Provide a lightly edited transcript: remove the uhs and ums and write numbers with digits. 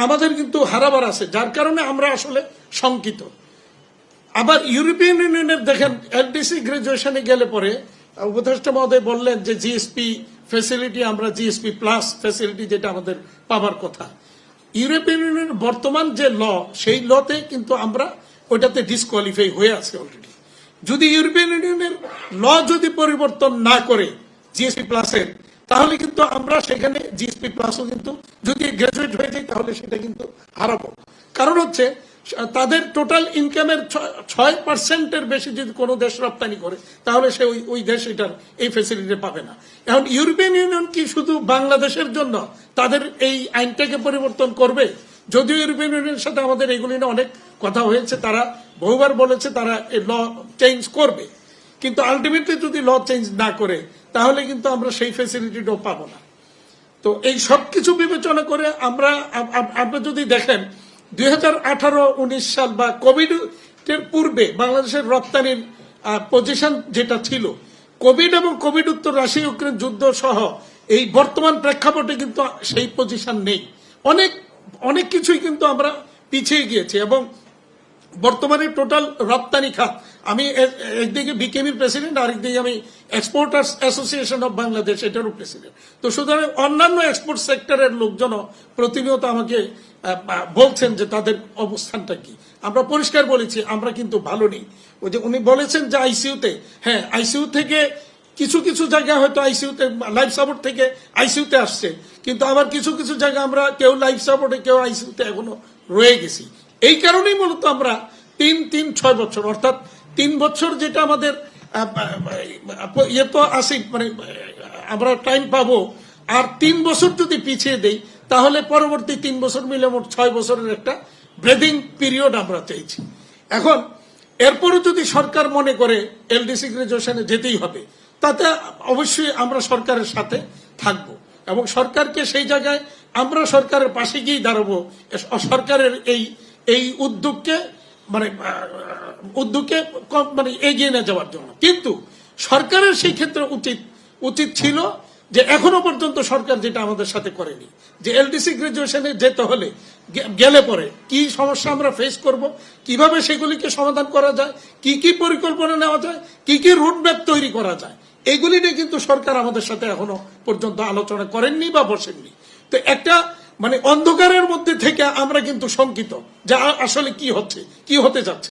আমাদের কিন্তু হারাবার আছে, যার কারণে আমরা আসলে শঙ্কিত। আবার ইউরোপিয়ান ইউনিয়নের দেখেন এলডিসি গ্রাজুয়েশনে গেলে পরে উপদেষ্টা মহোদয় বললেন যে জিএসপি ফ্যাসিলিটি, আমরা জিএসপি প্লাস ফ্যাসিলিটি যেটা আমাদের পাবার কথা, ইউরোপিয়ান ইউনিয়নের বর্তমান যে ল, সেই লতে কিন্তু আমরা ওইটাতে ডিসকোয়ালিফাই হয়ে আছে অলরেডি। যদি ইউরোপিয়ান ইউনিয়নের ল যদি পরিবর্তন না করে জিএসপি প্লাসের, তাহলে কিন্তু আমরা সেখানে জিএসপি প্লাসও কিন্তু যদি গ্রাজুয়েট হয়ে যায় তাহলে সেটা কিন্তু হারাবো। কারণ হচ্ছে তাদের টোটাল ইনকামের 6% বেশি যদি কোনো দেশ রপ্তানি করে তাহলে সে ওই দেশ এটার এই ফ্যাসিলিটি পাবে না। এখন ইউরোপিয়ান ইউনিয়ন কি শুধু বাংলাদেশের জন্য তাদের এই আইনটাকে পরিবর্তন করবে? যদিও ইউরোপিয়ান ইউনিয়নের সাথে আমাদের এগুলি নিয়ে অনেক কথা হয়েছে, তারা বহুবার বলেছে তারা এই ল চেঞ্জ করবে, কিন্তু আলটিমেটলি যদি ল চেঞ্জ না করে তাহলে কিন্তু আমরা সেই ফ্যাসিলিটিটাও পাবো না। তো এই সব কিছু বিবেচনা করে আমরা যদি দেখেন 2018-19 সাল বা কোভিড এর পূর্বে বাংলাদেশের রপ্তানির পজিশন যেটা ছিল, কোভিড এবং কোভিড উত্তর রাশিয়া ইউক্রেন যুদ্ধ সহ এই বর্তমান প্রেক্ষাপটে কিন্তু সেই পজিশন নেই। অনেক কিছুই কিন্তু আমরা পিছিয়ে গিয়েছি এবং বর্তমানে টোটাল রপ্তানি খাত, আমি একদিকে বিকেএমির প্রেসিডেন্ট, আরেকদিকে আমি এক্সপোর্টার্স অ্যাসোসিয়েশন অব বাংলাদেশ এটারও প্রেসিডেন্ট। তো সুতরাং অন্যান্য এক্সপোর্ট সেক্টরের লোকজন প্রতিনিয়ত আমাকে বলছেন যে তাদের অবস্থানটা কি। আমরা পরিষ্কার বলেছি আমরা কিন্তু ভালো নেই। ওই যে উনি বলেছেন যে আইসিইউতে, হ্যাঁ আইসিইউ থেকে কিছু কিছু জায়গা হয়তো আইসিইউতে লাইফ সাপোর্ট থেকে আইসিইউতে আসছে, কিন্তু আবার কিছু কিছু জায়গা আমরা কেউ লাইফ সাপোর্টে কেউ আইসিইউতে এখনো রয়ে গেছি। এই কারণেই মূলত আমরা 3-6 বছর অর্থাৎ 3 বছর যেটা আমাদের ইয়ে তো আসি, মানে আমরা টাইম পাবো, আর 3 বছর যদি পিছিয়ে দেই তাহলে পরবর্তী 3 বছর মিলে মোট 6 বছরের একটা ব্রেদিং পিরিয়ড আমরা চাইছি। এখন এরপরও যদি সরকার মনে করে এলডিসি গ্রাজুয়েশনে যেতেই হবে, তাতে অবশ্যই আমরা সরকারের সাথে থাকব এবং সরকারকে সেই জায়গায় আমরা সরকারের পাশে গিয়েই দাঁড়াবো সরকারের এই উদ্যোগকে মানে এগিয়ে নিয়ে যাওয়ার জন্য। কিন্তু সরকারের সেই ক্ষেত্রে উচিত ছিল যে এখনো পর্যন্ত সরকার যেটা আমাদের সাথে করেনি, যে এলডিসি গ্রাজুয়েশনে যেতে হলে গেলে পরে কি সমস্যা আমরা ফেস করব, কিভাবে সেগুলিকে সমাধান করা যায়, কি কি পরিকল্পনা নেওয়া যায়, কি কি রুটম্যাপ তৈরি করা যায়, এগুলি নিয়ে কিন্তু সরকার আমাদের সাথে এখনো পর্যন্ত আলোচনা করেননি বা বসেননি। তো একটা মানে অন্ধকারের মধ্যে থেকে আমরা কিন্তু শঙ্কিত যে আসলে কি হচ্ছে, কি হতে যাচ্ছে।